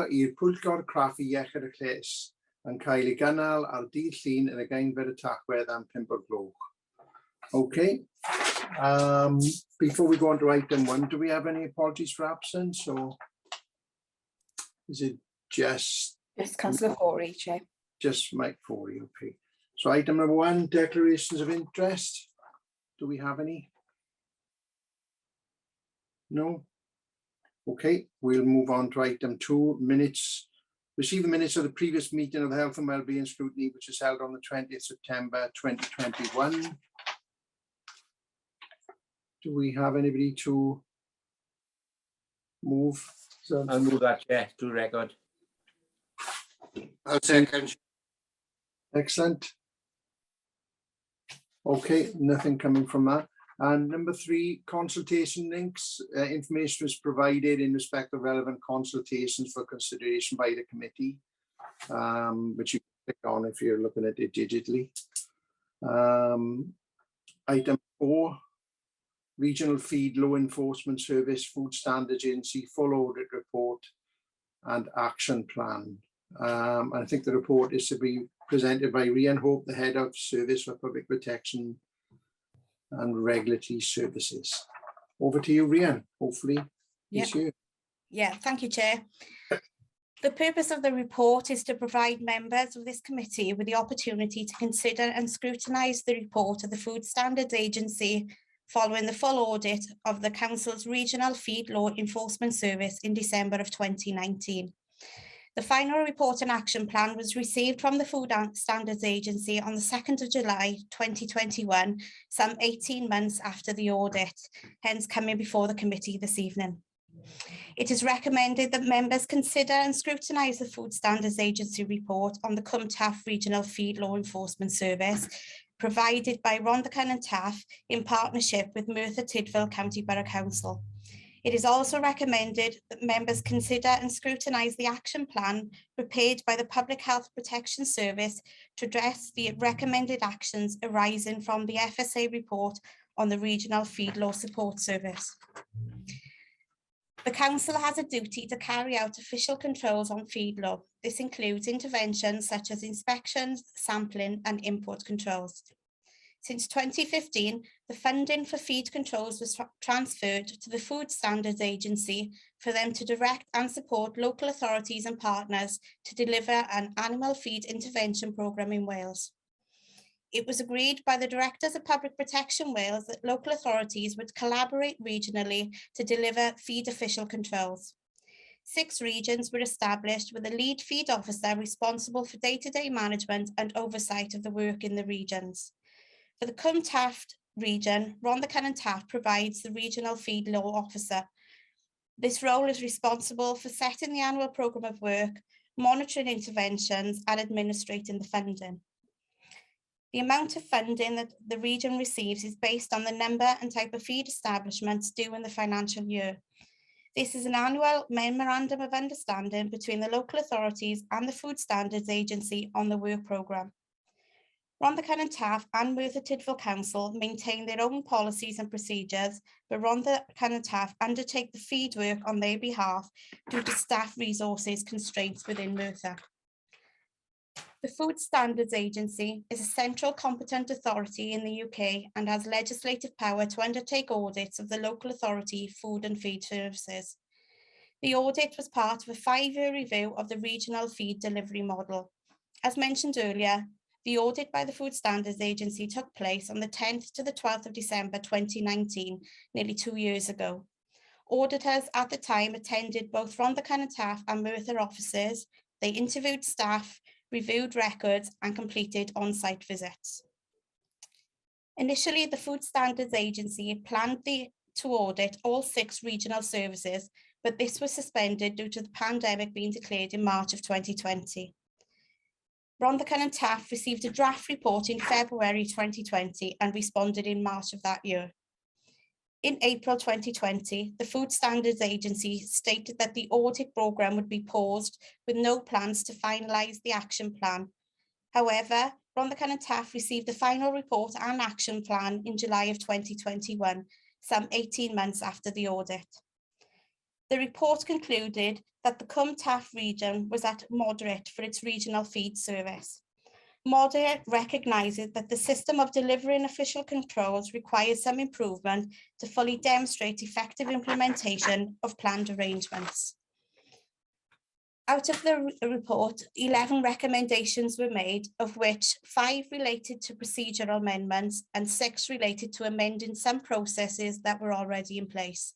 i'r Pwyllgor Craffu Iechyd y Lles yn cael ei gynnal ar dydd Llun yn y Gaenfed y Tachwedd am 5 o'r gloch. Okay. Before we go on to item 1, do we have any apologies for absence, or is it just Councillor Fawley, Chair? Just Mike Fawley, okay. So item number 1, declarations of interest. Do we have any? No? Okay, we'll move on to item 2, minutes. Receive the minutes of the previous meeting of the Health and Wellbeing Scrutiny, which was held on the 20th September 2021. Do we have anybody to move? So, I'll move that, Chair, to record. I'll second. excellent. Okay, nothing coming from that. And number 3, consultation links. Information was provided in respect of relevant consultations for consideration by the committee, which you can click on if you're looking at it digitally. Item 4, Regional Feed Law Enforcement Service Food Standards Agency full audit report and action plan. I think the report is to be presented by Rhian Hope, the Head of Service for Public Protection and Regulatory Services. Over to you, Rhian. Hopefully, it's you. Yeah, thank you, Chair. The purpose of the report is to provide members of this committee with the opportunity to consider and scrutinise the report of the Food Standards Agency following the full audit of the Council's Regional Feed Law Enforcement Service in December of 2019. The final report and action plan was received from the Food Standards Agency on the 2nd of July 2021, some 18 months after the audit, hence coming before the committee this evening. It is recommended that members consider and scrutinise the Food Standards Agency report on the Cwm Taf Regional Feed Law Enforcement Service provided by Rhondda Cynon Taf in partnership with Merthyr Tydfil County Borough Council. It is also recommended that members consider and scrutinise the action plan prepared by the Public Health Protection Service to address the recommended actions arising from the FSA report on the Regional Feed Law Support Service. The Council has a duty to carry out official controls on feed law. This includes interventions such as inspections, sampling and import controls. Since 2015, the funding for feed controls was transferred to the Food Standards Agency for them to direct and support local authorities and partners to deliver an animal feed intervention programme in Wales. It was agreed by the Directors of Public Protection Wales that local authorities would collaborate regionally to deliver feed official controls. 6 regions were established with a lead feed officer responsible for day-to-day management and oversight of the work in the regions. For the Cwm Taf region, Rhondda Cynon Taf provides the Regional Feed Law Officer. This role is responsible for setting the annual programme of work, monitoring interventions and administrating the funding. The amount of funding that the region receives is based on the number and type of feed establishments due in the financial year. This is an annual memorandum of understanding between the local authorities and the Food Standards Agency on the work programme. Rhondda Cynon Taf and Merthyr Tydfil Council maintain their own policies and procedures, but Rhondda Cynon Taf undertake the feed work on their behalf due to staff resources constraints within Merthyr. The Food Standards Agency is a central competent authority in the UK and has legislative power to undertake audits of the local authority food and feed services. The audit was part of a 5-year review of the regional feed delivery model. As mentioned earlier, the audit by the Food Standards Agency took place on the 10th to the 12th of December 2019, nearly 2 years ago. Auditors at the time attended both Rhondda Cynon Taf and Merthyr offices. They interviewed staff, reviewed records and completed on-site visits. Initially, the Food Standards Agency planned to audit all 6 regional services, but this was suspended due to the pandemic being declared in March of 2020. Rhondda Cynon Taf received a draft report in February 2020 and responded in March of that year. In April 2020, the Food Standards Agency stated that the audit programme would be paused with no plans to finalise the action plan. However, Rhondda Cynon Taf received the final report and action plan in July of 2021, some 18 months after the audit. The report concluded that the Cwm Taf region was at moderate for its regional feed service. Moderate recognises that the system of delivering official controls requires some improvement to fully demonstrate effective implementation of planned arrangements. Out of the report, 11 recommendations were made, of which 5 related to procedural amendments and 6 related to amending some processes that were already in place.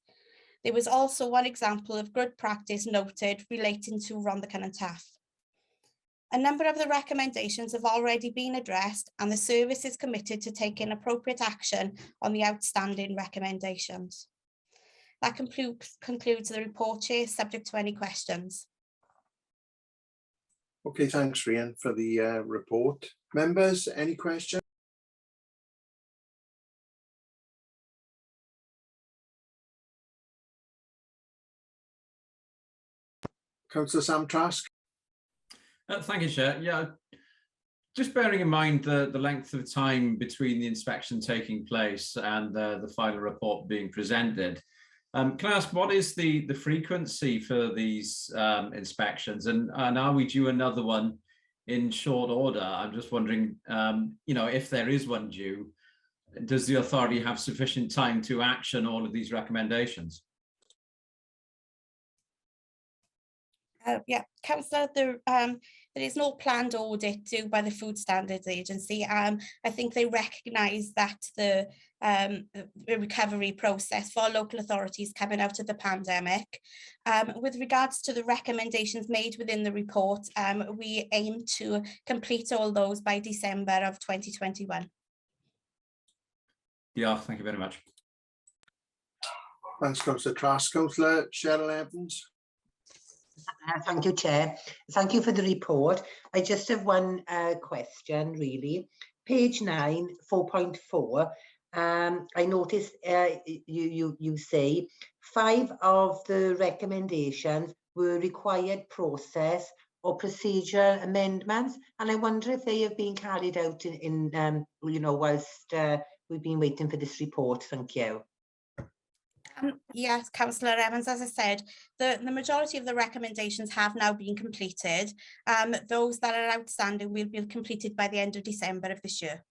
There was also one example of good practice noted relating to Rhondda Cynon Taf. A number of the recommendations have already been addressed, and the service is committed to taking appropriate action on the outstanding recommendations. That concludes the report, Chair, subject to any questions. Okay, thanks, Rhian, for the report. Members, any questions? Councillor Sam Trask. Thank you, Chair. Yeah, just bearing in mind the length of time between the inspection taking place and the final report being presented, can I ask what is the frequency for these inspections, and are we due another one in short order? I'm just wondering, if there is one due, does the authority have sufficient time to action all of these recommendations? Yeah, Councillor, there is no planned audit due by the Food Standards Agency. I think they recognise that the recovery process for local authorities coming out of the pandemic. With regards to the recommendations made within the report, we aim to complete all those by December of 2021. Yeah, thank you very much. Thanks, Councillor Trask. Councillor Cheryl Evans. Thank you, Chair. Thank you for the report. I just have one question, really. Page 9, 4.4. I noticed you say 5 of the recommendations were required process or procedural amendments, and I wonder if they have been carried out in whilst we've been waiting for this report. Thank you. Yes, Councillor Evans, as I said, the majority of the recommendations have now been completed. Those that are outstanding will be completed by the end of December of this year.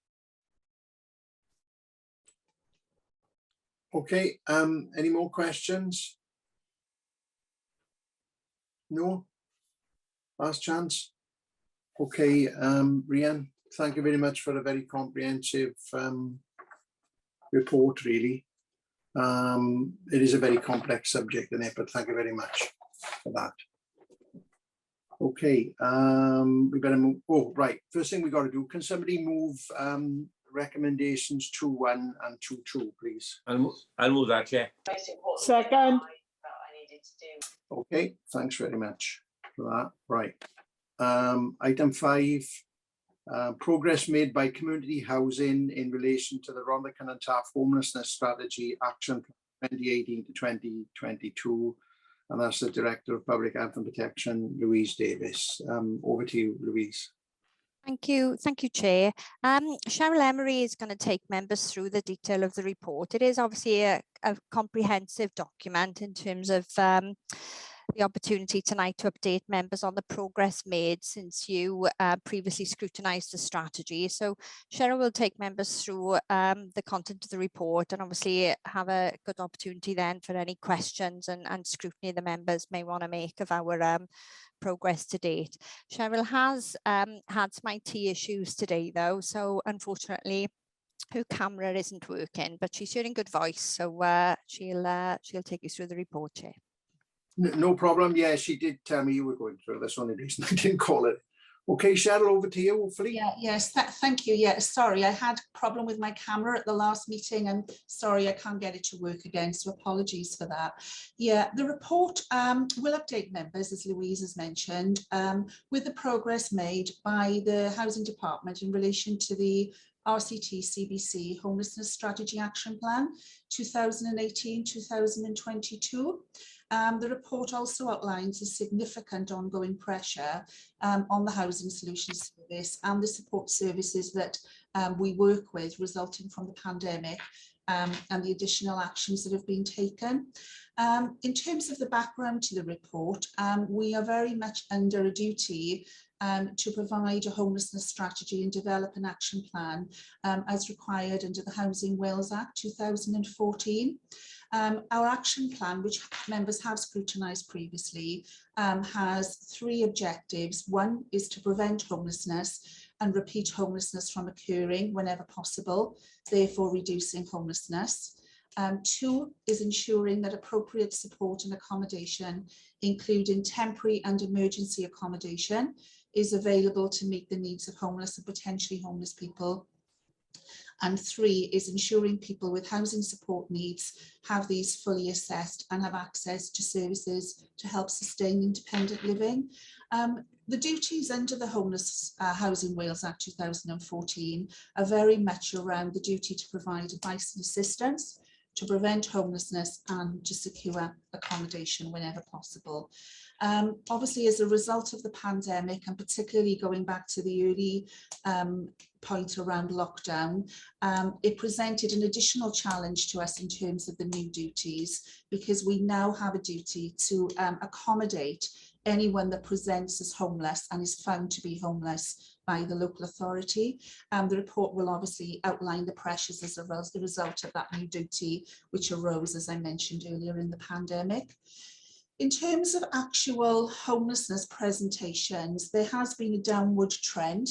Okay, any more questions? No? Last chance? Okay, Rhian, thank you very much for a very comprehensive report, really. It is a very complex subject, isn't it? But thank you very much for that. Okay, we better move. Oh, right. First thing we got to do, can somebody move recommendations 2.1 and 2.2, please? I'll move that, Chair. Second. Okay, thanks very much for that. Right. Item 5, progress made by community housing in relation to the Rhondda Cynon Taf homelessness strategy action 2018 to 2022. And that's the Director of Public Health and Protection, Louise Davis. Over to you, Louise. Thank you, Chair. Cheryl Emery is going to take members through the detail of the report. It is obviously a comprehensive document in terms of the opportunity tonight to update members on the progress made since you previously scrutinised the strategy. So Cheryl will take members through the content of the report and obviously have a good opportunity then for any questions and scrutiny the members may want to make of our progress to date. Cheryl has had some IT issues today though, so unfortunately her camera isn't working, but she's hearing good voice, so she'll take you through the report, Chair. No problem. Yeah, she did tell me you were going through. That's the only reason I didn't call it. Okay, Cheryl, over to you, hopefully. Yes, thank you. Yeah, sorry, I had a problem with my camera at the last meeting and sorry, I can't get it to work again, so apologies for that. Yeah, the report will update members, as Louise has mentioned, with the progress made by the Housing Department in relation to the RCT CBC Homelessness Strategy Action Plan 2018-2022. The report also outlines the significant ongoing pressure on the Housing Solutions Service and the support services that we work with resulting from the pandemic, and the additional actions that have been taken. In terms of the background to the report, we are very much under a duty to provide a homelessness strategy and develop an action plan as required under the Housing Wales Act 2014. Our action plan, which members have scrutinised previously, has 3 objectives. One is to prevent homelessness and repeat homelessness from occurring whenever possible, therefore reducing homelessness. 2 is ensuring that appropriate support and accommodation, including temporary and emergency accommodation, is available to meet the needs of homeless and potentially homeless people. And 3 is ensuring people with housing support needs have these fully assessed and have access to services to help sustain independent living. The duties under the Homeless Housing Wales Act 2014 are very much around the duty to provide advice and assistance, to prevent homelessness and to secure accommodation whenever possible. Obviously, as a result of the pandemic, and particularly going back to the early point around lockdown, it presented an additional challenge to us in terms of the new duties, because we now have a duty to accommodate anyone that presents as homeless and is found to be homeless by the local authority. The report will obviously outline the pressures as a result of that new duty, which arose, as I mentioned earlier, in the pandemic. In terms of actual homelessness presentations, there has been a downward trend,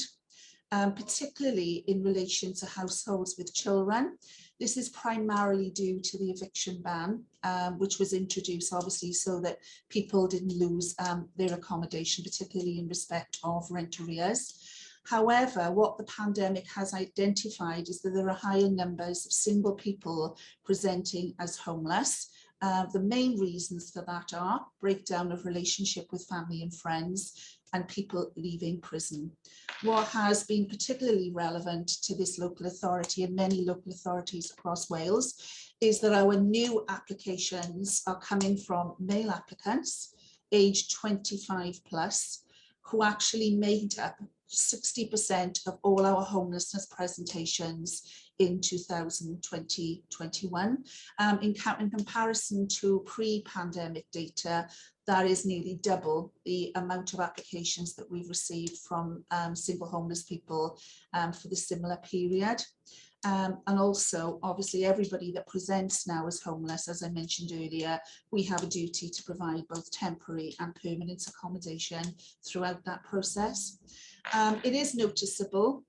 particularly in relation to households with children. This is primarily due to the eviction ban, which was introduced obviously so that people didn't lose their accommodation, particularly in respect of rent arrears. However, what the pandemic has identified is that there are higher numbers of single people presenting as homeless. The main reasons for that are breakdown of relationship with family and friends and people leaving prison. What has been particularly relevant to this local authority and many local authorities across Wales is that our new applications are coming from male applicants aged 25 plus, who actually made up 60% of all our homelessness presentations in 2020-21. In comparison to pre-pandemic data, that is nearly double the amount of applications that we've received from single homeless people for the similar period. And also, obviously, everybody that presents now as homeless, as I mentioned earlier, we have a duty to provide both temporary and permanent accommodation throughout that process. It is noticeable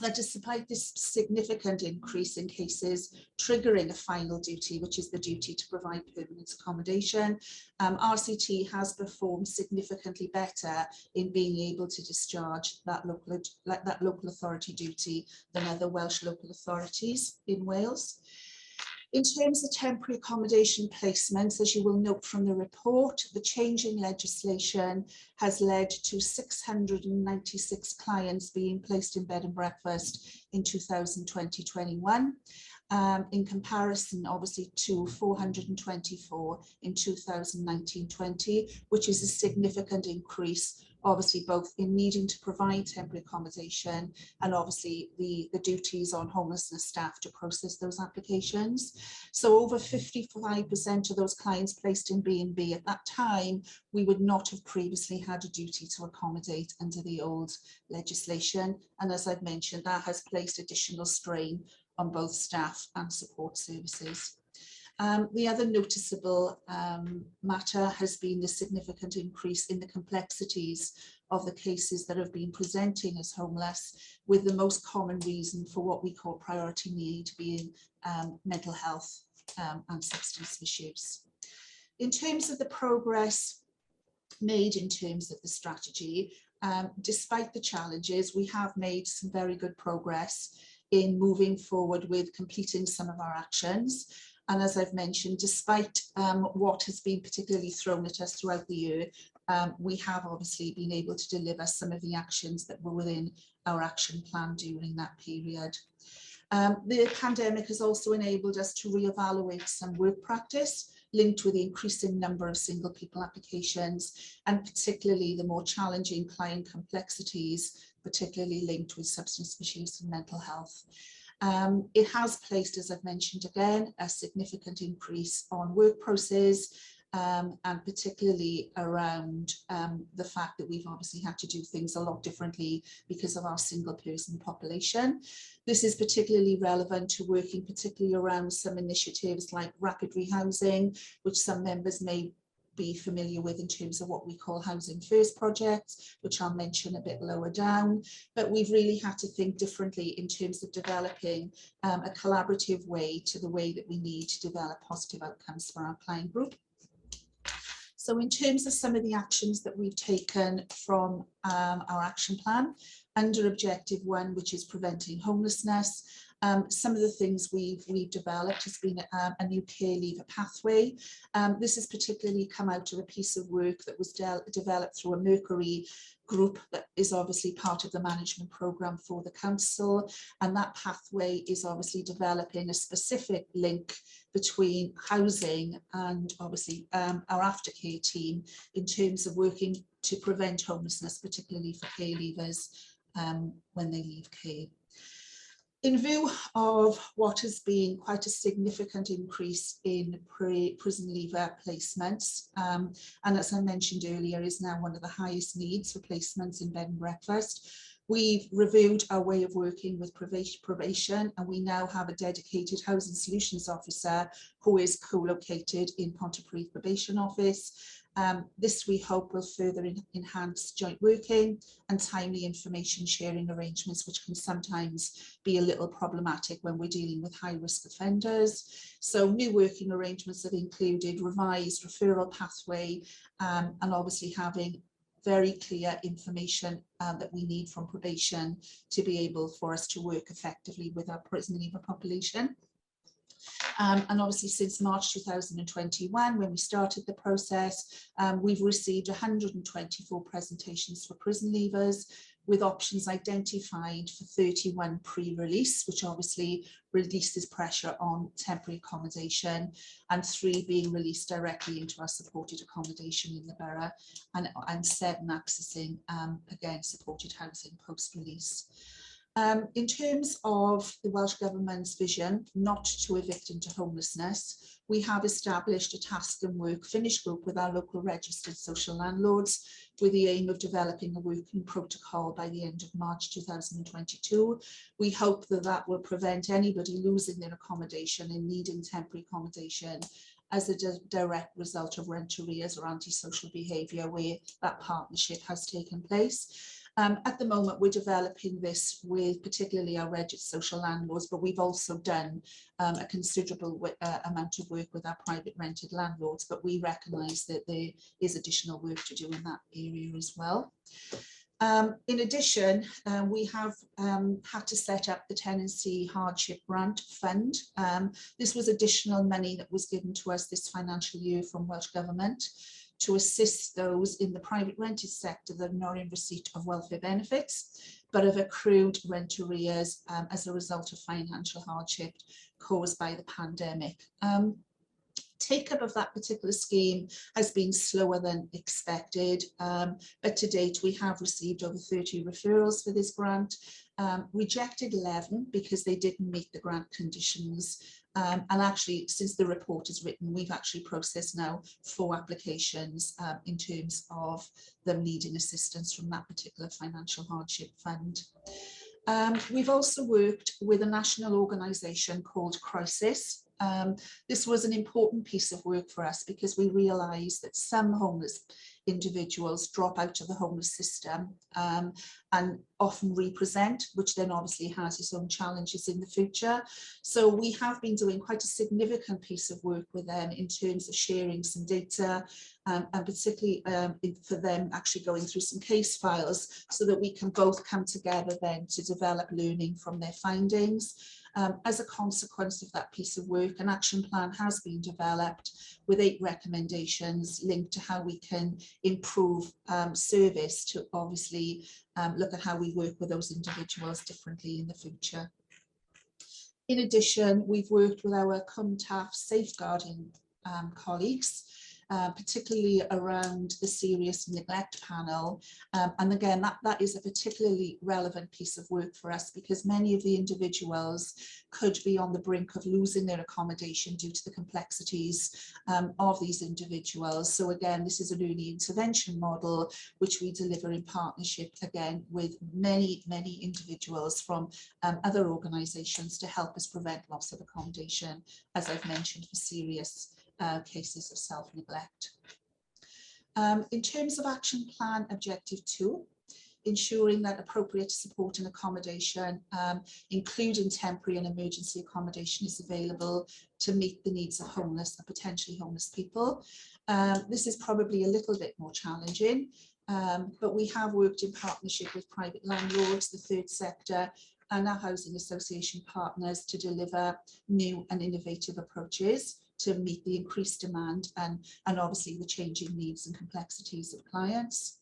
that despite this significant increase in cases triggering a final duty, which is the duty to provide permanent accommodation, RCT has performed significantly better in being able to discharge that local authority duty than other Welsh local authorities in Wales. In terms of temporary accommodation placements, as you will note from the report, the change in legislation has led to 696 clients being placed in bed and breakfast in 2020-21. In comparison, obviously, to 424 in 2019-20, which is a significant increase, obviously, both in needing to provide temporary accommodation and obviously the duties on homelessness staff to process those applications. So over 55% of those clients placed in B&B at that time, we would not have previously had a duty to accommodate under the old legislation. And as I've mentioned, that has placed additional strain on both staff and support services. The other noticeable matter has been the significant increase in the complexities of the cases that have been presenting as homeless, with the most common reason for what we call priority need being mental health and substance misuse. In terms of the progress made in terms of the strategy, despite the challenges, we have made some very good progress in moving forward with completing some of our actions. And as I've mentioned, despite what has been particularly thrown at us throughout the year, we have obviously been able to deliver some of the actions that were within our action plan during that period. The pandemic has also enabled us to reevaluate some work practice linked with the increasing number of single people applications, and particularly the more challenging client complexities, particularly linked with substance misuse and mental health. It has placed, as I've mentioned again, a significant increase on work process, and particularly around the fact that we've obviously had to do things a lot differently because of our single person population. This is particularly relevant to working particularly around some initiatives like rapid rehousing, which some members may be familiar with in terms of what we call Housing First projects, which I'll mention a bit lower down. But we've really had to think differently in terms of developing a collaborative way to the way that we need to develop positive outcomes for our client group. So in terms of some of the actions that we've taken from our action plan, under objective 1, which is preventing homelessness, some of the things we've developed has been a new care leaver pathway. This has particularly come out of a piece of work that was developed through a Mercury group that is obviously part of the management programme for the council, and that pathway is obviously developing a specific link between housing and obviously our aftercare team in terms of working to prevent homelessness, particularly for care leavers when they leave care. In view of what has been quite a significant increase in prison leaver placements, and as I mentioned earlier, is now one of the highest needs for placements in bed and breakfast, we've reviewed our way of working with probation, and we now have a dedicated housing solutions officer who is co-located in Pontypridd Probation Office. This we hope will further enhance joint working and timely information sharing arrangements, which can sometimes be a little problematic when we're dealing with high risk offenders. So new working arrangements have included revised referral pathway and obviously having very clear information that we need from probation to be able for us to work effectively with our prison leaver population. And obviously since March 2021, when we started the process, we've received 124 presentations for prison leavers, with options identified for 31 pre-release, which obviously releases pressure on temporary accommodation, and 3 being released directly into our supported accommodation in the borough, and 7 accessing, again, supported housing post-release. In terms of the Welsh Government's vision not to evict into homelessness, we have established a task and work finish group with our local registered social landlords with the aim of developing a working protocol by the end of March 2022. We hope that that will prevent anybody losing their accommodation and needing temporary accommodation as a direct result of rent arrears or antisocial behaviour where that partnership has taken place. At the moment, we're developing this with particularly our registered social landlords, but we've also done a considerable amount of work with our private rented landlords, but we recognise that there is additional work to do in that area as well. In addition, we have had to set up the Tenancy Hardship Grant Fund. This was additional money that was given to us this financial year from Welsh Government to assist those in the private rented sector that are not in receipt of welfare benefits, but have accrued rent arrears as a result of financial hardship caused by the pandemic. Take-up of that particular scheme has been slower than expected, but to date we have received over 30 referrals for this grant, rejected 11 because they didn't meet the grant conditions. And actually, since the report is written, we've actually processed now 4 applications in terms of them needing assistance from that particular financial hardship fund. We've also worked with a national organisation called Crisis. This was an important piece of work for us because we realised that some homeless individuals drop out of the homeless system and often represent, which then obviously has its own challenges in the future. So we have been doing quite a significant piece of work with them in terms of sharing some data and particularly for them actually going through some case files so that we can both come together then to develop learning from their findings. As a consequence of that piece of work, an action plan has been developed with 8 recommendations linked to how we can improve service to obviously look at how we work with those individuals differently in the future. In addition, we've worked with our CUMTAF safeguarding colleagues particularly around the serious neglect panel. And again, that is a particularly relevant piece of work for us, because many of the individuals could be on the brink of losing their accommodation due to the complexities of these individuals. So again, this is an early intervention model which we deliver in partnership again with many individuals from other organisations to help us prevent loss of accommodation, as I've mentioned, for serious cases of self-neglect. In terms of action plan objective 2, ensuring that appropriate support and accommodation, including temporary and emergency accommodation, is available to meet the needs of homeless and potentially homeless people. This is probably a little bit more challenging, but we have worked in partnership with private landlords, the third sector, and our housing association partners to deliver new and innovative approaches to meet the increased demand and obviously the changing needs and complexities of clients.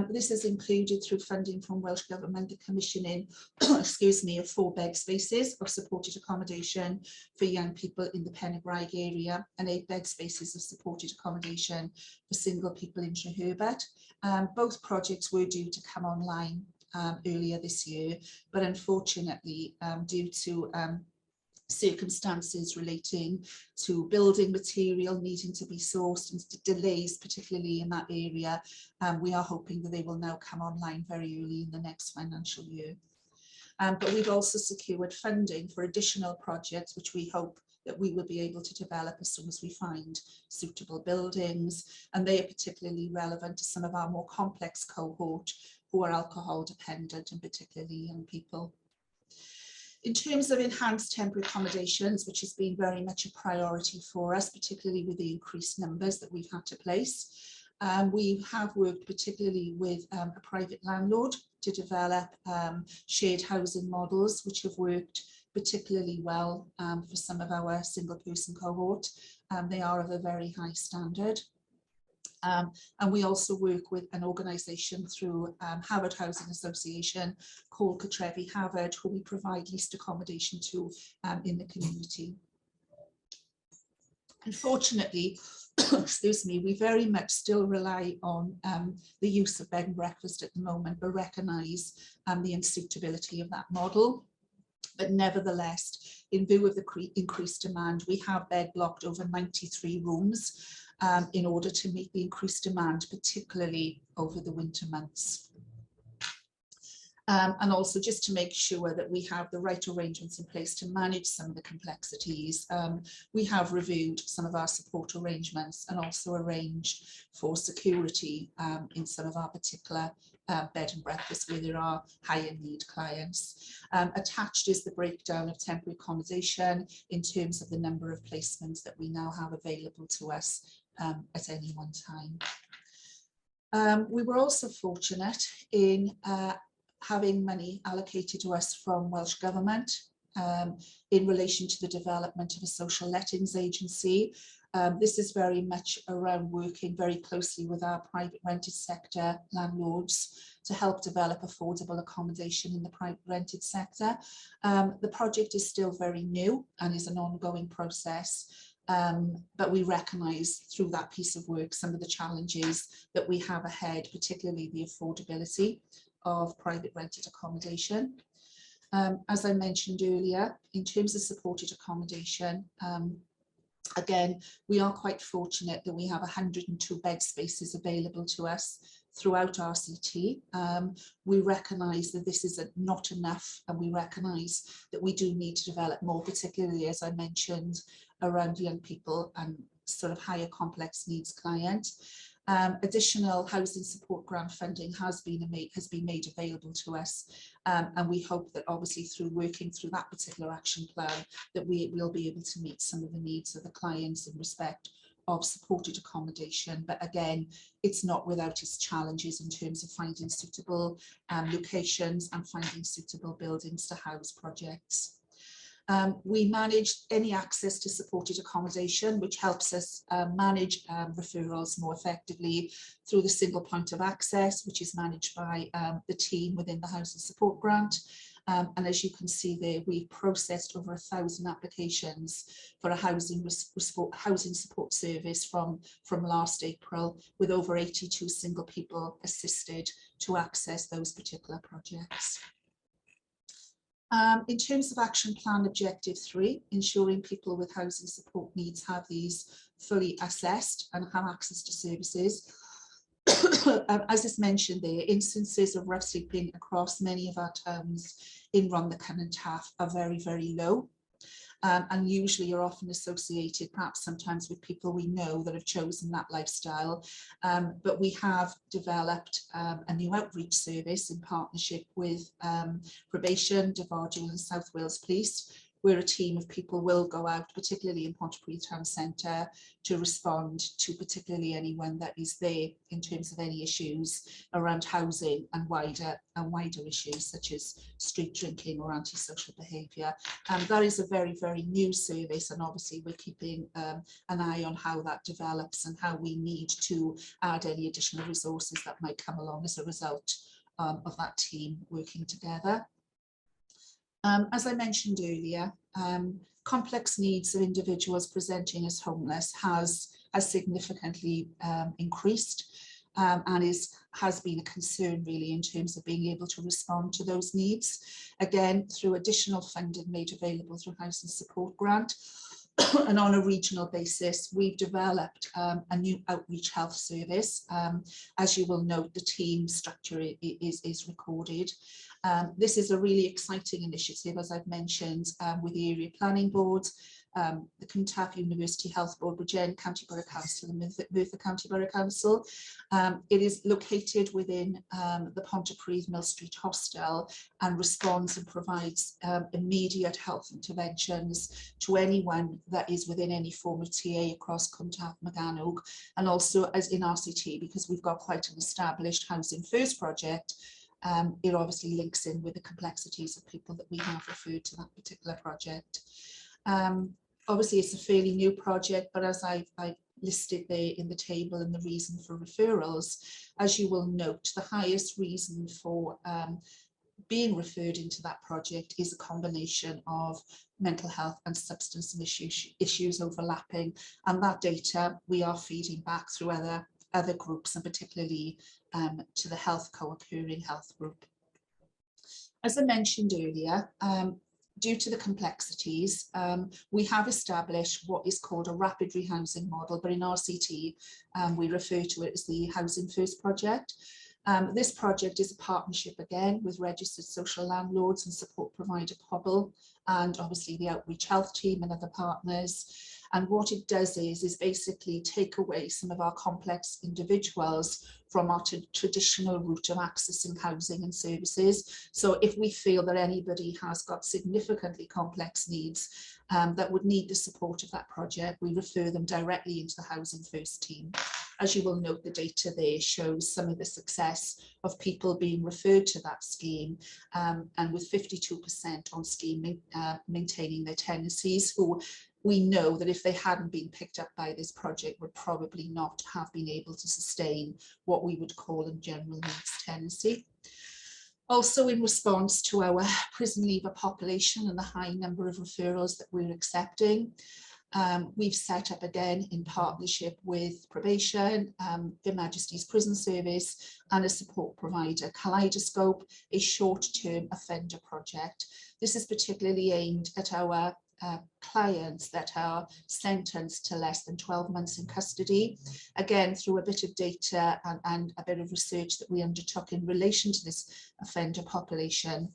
This is included through funding from Welsh Government, the commissioning, excuse me, of 4 bed spaces of supported accommodation for young people in the Pen y Graig area, and 8 bed spaces of supported accommodation for single people in Treherbert. Both projects were due to come online earlier this year, but unfortunately, due to circumstances relating to building material needing to be sourced and delays, particularly in that area, we are hoping that they will now come online very early in the next financial year. But we've also secured funding for additional projects, which we hope that we will be able to develop as soon as we find suitable buildings, and they are particularly relevant to some of our more complex cohort who are alcohol dependent, and particularly young people. In terms of enhanced temporary accommodations, which has been very much a priority for us, particularly with the increased numbers that we've had to place, we have worked particularly with a private landlord to develop shared housing models, which have worked particularly well for some of our single person cohort. They are of a very high standard. And we also work with an organisation through Harvard Housing Association called Cartrefi Harvard, who we provide leased accommodation to in the community. Unfortunately, excuse me, we very much still rely on the use of bed and breakfast at the moment, but recognise the unsuitability of that model. But nevertheless, in view of the increased demand, we have bed blocked over 93 rooms in order to meet the increased demand, particularly over the winter months. And also just to make sure that we have the right arrangements in place to manage some of the complexities, we have reviewed some of our support arrangements and also arranged for security in some of our particular bed and breakfast where there are higher need clients. Attached is the breakdown of temporary accommodation in terms of the number of placements that we now have available to us at any one time. We were also fortunate in having money allocated to us from Welsh Government in relation to the development of a social lettings agency. This is very much around working very closely with our private rented sector landlords to help develop affordable accommodation in the private rented sector. The project is still very new and is an ongoing process. But we recognise through that piece of work some of the challenges that we have ahead, particularly the affordability of private rented accommodation. As I mentioned earlier, in terms of supported accommodation, again, we are quite fortunate that we have 102 bed spaces available to us throughout RCT. We recognise that this is not enough, and we recognise that we do need to develop more, particularly, as I mentioned, around young people and sort of higher complex needs clients. Additional housing support grant funding has been made available to us, and we hope that obviously through working through that particular action plan that we will be able to meet some of the needs of the clients in respect of supported accommodation. But again, it's not without its challenges in terms of finding suitable locations and finding suitable buildings to house projects. We manage any access to supported accommodation, which helps us manage referrals more effectively through the single point of access, which is managed by the team within the Housing Support Grant. And as you can see there, we've processed over 1,000 applications for a housing support service from last April, with over 82 single people assisted to access those particular projects. In terms of action plan objective 3, ensuring people with housing support needs have these fully assessed and have access to services. As is mentioned there, instances of rough sleeping across many of our towns in Rhondda and Taff are very, very low. And usually are often associated perhaps sometimes with people we know that have chosen that lifestyle. But we have developed a new outreach service in partnership with Probation, Dyfodol and South Wales Police, where a team of people will go out, particularly in Pontypridd Town Centre, to respond to particularly anyone that is there in terms of any issues around housing and wider issues such as street drinking or antisocial behaviour. That is a very, very new service, and obviously we're keeping an eye on how that develops and how we need to add any additional resources that might come along as a result of that team working together. As I mentioned earlier, complex needs of individuals presenting as homeless has significantly increased and has been a concern really in terms of being able to respond to those needs. Again, through additional funding made available through Housing Support Grant. And on a regional basis, we've developed a new outreach health service. As you will note, the team structure is recorded. This is a really exciting initiative, as I've mentioned, with the area planning boards, the Cwmtaf University Health Board, Bridgend County Borough Council and Merthyr County Borough Council. It is located within the Pontypridd Mill Street Hostel and responds and provides immediate health interventions to anyone that is within any form of TA across Cwmtaf, Morgannwg, and also as in RCT, because we've got quite an established Housing First project. It obviously links in with the complexities of people that we have referred to that particular project. Obviously, it's a fairly new project, but as I've listed there in the table and the reason for referrals, as you will note, the highest reason for being referred into that project is a combination of mental health and substance issues overlapping, and that data we are feeding back through other groups, and particularly to the health co-occurring health group. As I mentioned earlier, due to the complexities, we have established what is called a rapid rehousing model, but in RCT we refer to it as the Housing First project. This project is a partnership again with registered social landlords and support provider Pobl, and obviously the outreach health team and other partners. And what it does is basically take away some of our complex individuals from our traditional route of accessing housing and services. So if we feel that anybody has got significantly complex needs that would need the support of that project, we refer them directly into the Housing First team. As you will note, the data there shows some of the success of people being referred to that scheme, and with 52% on scheme maintaining their tenancies, who we know that if they hadn't been picked up by this project would probably not have been able to sustain what we would call a general needs tenancy. Also, in response to our prison leaver population and the high number of referrals that we're accepting, we've set up again in partnership with Probation, Her Majesty's Prison Service and a support provider, Kaleidoscope, a short-term offender project. This is particularly aimed at our clients that are sentenced to less than 12 months in custody. Again, through a bit of data and a bit of research that we undertook in relation to this offender population,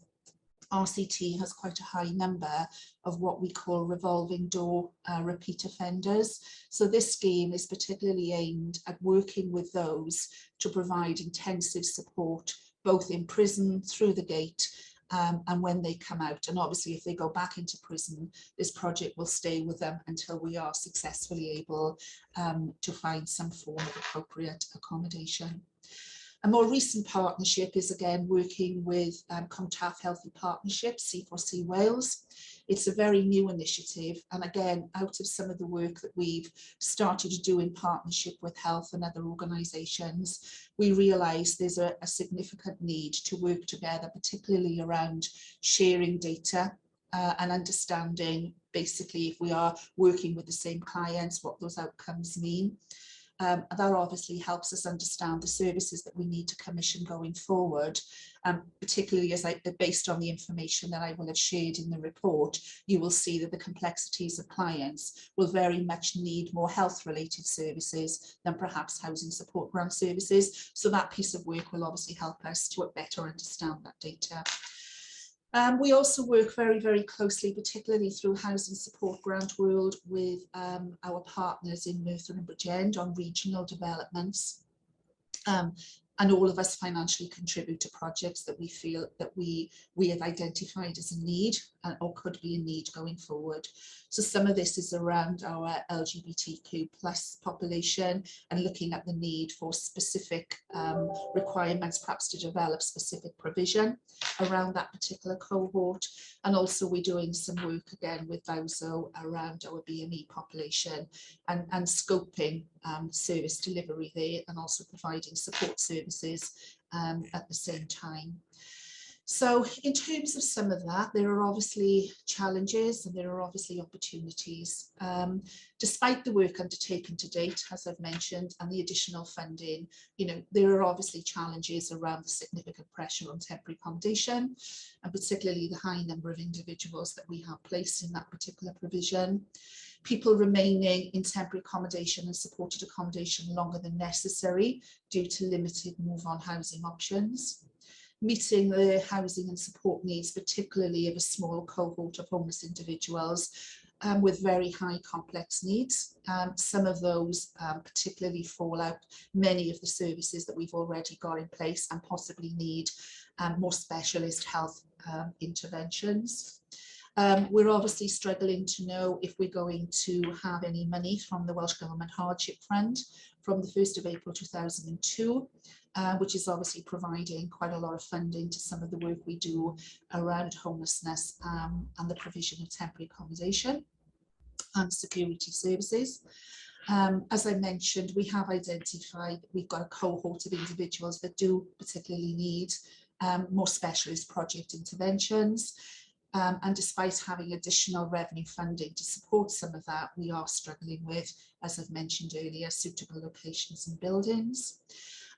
RCT has quite a high number of what we call revolving door repeat offenders. So this scheme is particularly aimed at working with those to provide intensive support, both in prison, through the gate, and when they come out. And obviously if they go back into prison, this project will stay with them until we are successfully able to find some form of appropriate accommodation. A more recent partnership is again working with Comtaf Healthy Partnership, C4C Wales. It's a very new initiative, and again, out of some of the work that we've started to do in partnership with health and other organisations, we realise there's a significant need to work together, particularly around sharing data and understanding, basically, if we are working with the same clients, what those outcomes mean. That obviously helps us understand the services that we need to commission going forward, particularly as based on the information that I will have shared in the report, you will see that the complexities of clients will very much need more health related services than perhaps housing support grant services. So that piece of work will obviously help us to better understand that data. We also work very, very closely, particularly through Housing Support Grant World, with our partners in Merthyr and Bridgend on regional developments. And all of us financially contribute to projects that we feel that we have identified as a need or could be a need going forward. So some of this is around our LGBTQ+ population and looking at the need for specific requirements, perhaps to develop specific provision around that particular cohort. And also we're doing some work again with VOSO around our BME population and scoping service delivery there, and also providing support services at the same time. So in terms of some of that, there are obviously challenges and there are obviously opportunities. Despite the work undertaken to date, as I've mentioned, and the additional funding, you know, there are obviously challenges around the significant pressure on temporary accommodation, and particularly the high number of individuals that we have placed in that particular provision. People remaining in temporary accommodation and supported accommodation longer than necessary due to limited move-on housing options. Meeting the housing and support needs, particularly of a small cohort of homeless individuals with very high complex needs. Some of those particularly fall out many of the services that we've already got in place and possibly need more specialist health interventions. We're obviously struggling to know if we're going to have any money from the Welsh Government Hardship Fund from the 1st of April 2002, which is obviously providing quite a lot of funding to some of the work we do around homelessness and the provision of temporary accommodation and security services. As I mentioned, we have identified that we've got a cohort of individuals that do particularly need more specialist project interventions. And despite having additional revenue funding to support some of that, we are struggling with, as I've mentioned earlier, suitable locations and buildings.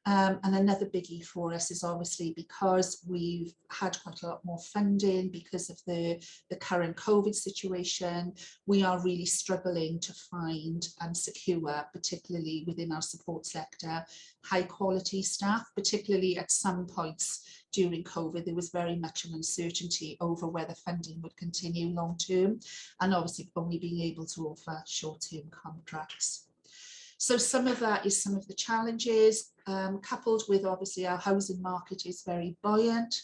And another biggie for us is obviously because we've had quite a lot more funding because of the current COVID situation, we are really struggling to find and secure, particularly within our support sector, high quality staff, particularly at some points during COVID, there was very much an uncertainty over whether funding would continue long term, and obviously only being able to offer short-term contracts. So some of that is some of the challenges, coupled with obviously our housing market is very buoyant.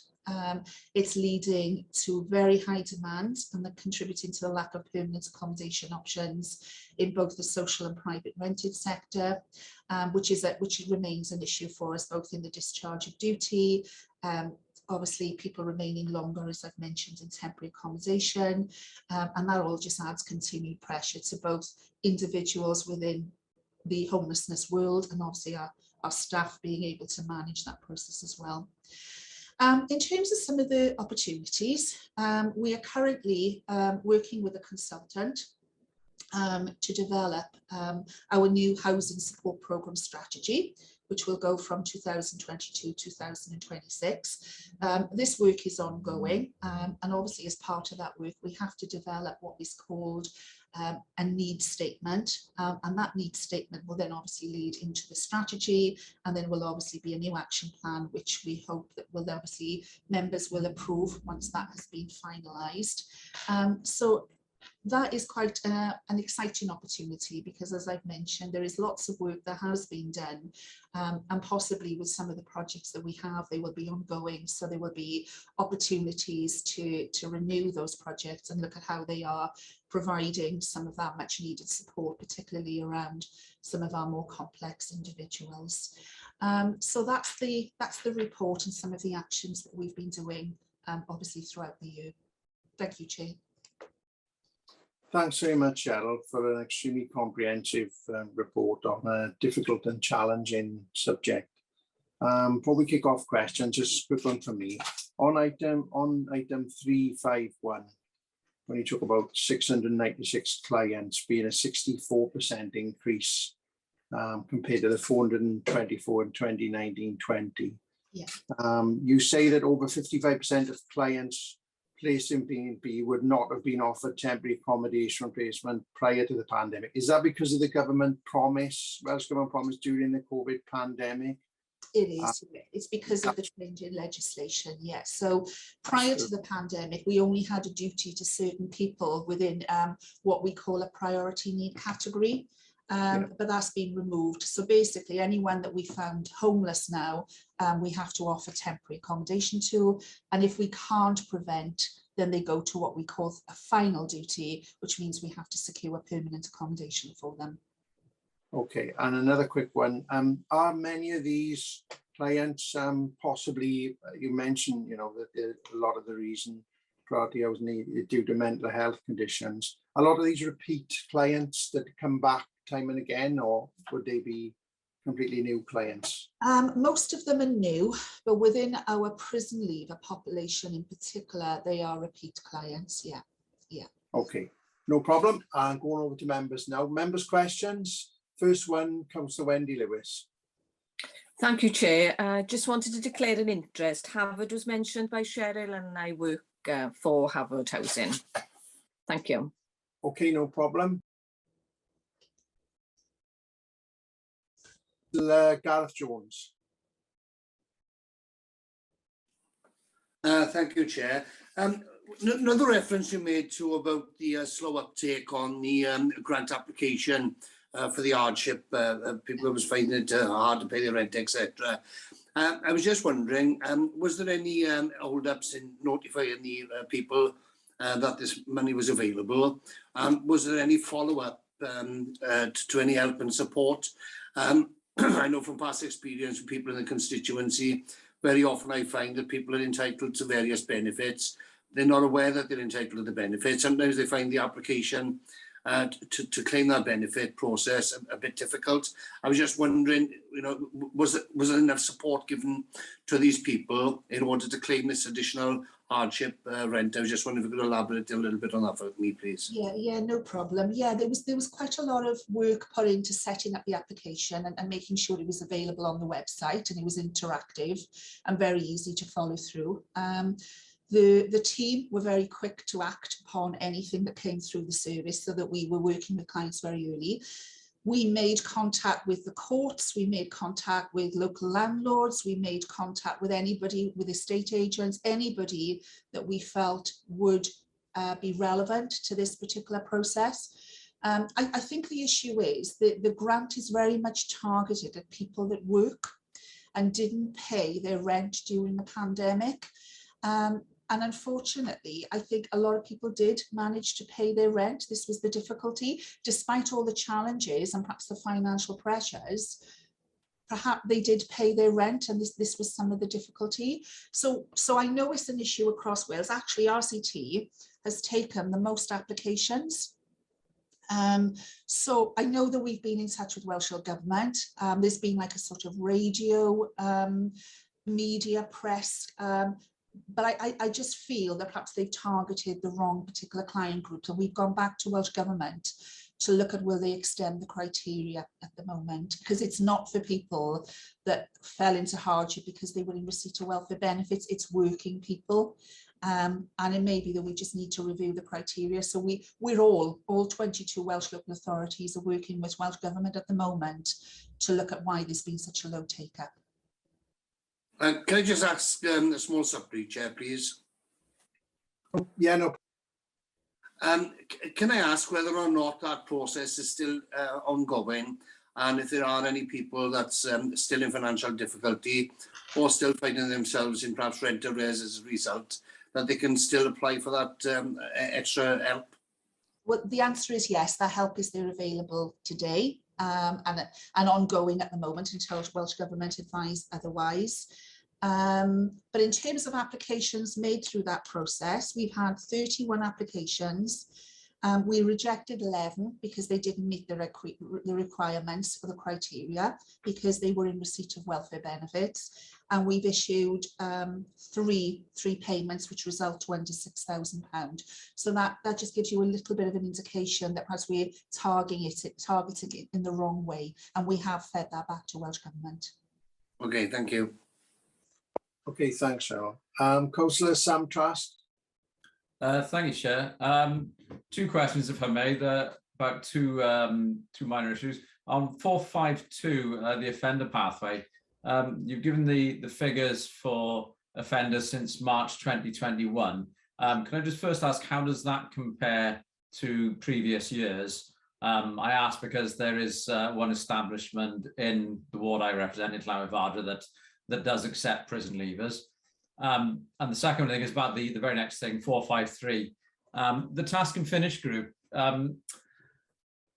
It's leading to very high demand and contributing to the lack of permanent accommodation options in both the social and private rented sector, which remains an issue for us both in the discharge of duty, obviously people remaining longer, as I've mentioned, in temporary accommodation, and that all just adds continued pressure to both individuals within the homelessness world and obviously our staff being able to manage that process as well. In terms of some of the opportunities, we are currently working with a consultant to develop our new housing support programme strategy, which will go from 2022 to 2026. This work is ongoing, and obviously as part of that work we have to develop what is called a need statement, and that need statement will then obviously lead into the strategy, and then will obviously be a new action plan which we hope that will obviously members will approve once that has been finalised. So that is quite an exciting opportunity because, as I've mentioned, there is lots of work that has been done, and possibly with some of the projects that we have, they will be ongoing, so there will be opportunities to renew those projects and look at how they are providing some of that much needed support, particularly around some of our more complex individuals. So that's the report and some of the actions that we've been doing, obviously throughout the year. Thank you, Chair. Thanks very much, Cheryl, for an extremely comprehensive report on a difficult and challenging subject. Before we kick off questions, just a quick one from me. On item 351, when you talk about 696 clients being a 64% increase compared to the 424 in 2019-20. Yeah. You say that over 55% of clients placed in B&B would not have been offered temporary accommodation replacement prior to the pandemic. Is that because of the government promise, Welsh Government promise during the COVID pandemic? It is. It's because of the change in legislation. Yes. So prior to the pandemic, we only had a duty to certain people within what we call a priority need category. But that's been removed. So basically anyone that we found homeless now, we have to offer temporary accommodation to, and if we can't prevent, then they go to what we call a final duty, which means we have to secure permanent accommodation for them. Okay, and another quick one. Are many of these clients possibly, you mentioned, you know, that a lot of the reason priority housing is due to mental health conditions. A lot of these repeat clients that come back time and again, or would they be completely new clients? Most of them are new, but within our prison leaver population in particular, they are repeat clients. Yeah, yeah. Okay, no problem. I'm going over to members now. Members' questions. First one comes to Wendy Lewis. Thank you, Chair. I just wanted to declare an interest. Harvard was mentioned by Cheryl and I work for Harvard Housing. Thank you. Okay, no problem. Gareth Jones. Thank you, Chair. Another reference you made to about the slow uptake on the grant application for the hardship, people who was finding it hard to pay their rent, etc. I was just wondering, was there any hold-ups in notifying the people that this money was available? Was there any follow-up to any help and support? I know from past experience with people in the constituency, very often I find that people are entitled to various benefits. They're not aware that they're entitled to the benefit. Sometimes they find the application to claim that benefit process a bit difficult. I was just wondering, you know, was there enough support given to these people in order to claim this additional hardship rent? I was just wondering if you could elaborate a little bit on that for me, please. Yeah, no problem. Yeah, there was quite a lot of work put into setting up the application and making sure it was available on the website, and it was interactive and very easy to follow through. The team were very quick to act upon anything that came through the service, so that we were working with clients very early. We made contact with the courts, we made contact with local landlords, we made contact with anybody, with estate agents, anybody that we felt would be relevant to this particular process. I think the issue is that the grant is very much targeted at people that work and didn't pay their rent during the pandemic. And unfortunately, I think a lot of people did manage to pay their rent. This was the difficulty, despite all the challenges and perhaps the financial pressures. Perhaps they did pay their rent, and this was some of the difficulty. So I know it's an issue across Wales. Actually, RCT has taken the most applications. So I know that we've been in touch with Welsh Government. There's been like a sort of radio, media, press, but I just feel that perhaps they've targeted the wrong particular client groups, and we've gone back to Welsh Government to look at will they extend the criteria at the moment, because it's not for people that fell into hardship because they were in receipt of welfare benefits. It's working people, and it may be that we just need to review the criteria. So we're all 22 Welsh local authorities are working with Welsh Government at the moment to look at why there's been such a low take-up. Can I just ask a small supplement, Chair, please? Yeah, no. Can I ask whether or not that process is still ongoing, and if there are any people that's still in financial difficulty or still finding themselves in perhaps rent arrears as a result, that they can still apply for that extra help? Well, the answer is yes, that help is there available today. and ongoing at the moment until Welsh Government advise otherwise. But in terms of applications made through that process, we've had 31 applications. We rejected 11 because they didn't meet the requirements for the criteria, because they were in receipt of welfare benefits. And we've issued three payments which result to under £6,000. So that just gives you a little bit of an indication that perhaps we're targeting it in the wrong way. And we have fed that back to Welsh Government. Okay, thank you. Okay, thanks, Cheryl. Councillor Sam Trask. Thank you, Chair. Two questions, if I may. They're about two minor issues. On 452, the offender pathway, you've given the figures for offenders since March 2021. Can I just first ask, how does that compare to previous years? I ask because there is one establishment in the ward I represent in Llanfair Vardar that does accept prison leavers. And the second thing is about the very next thing, 453. The task and finish group,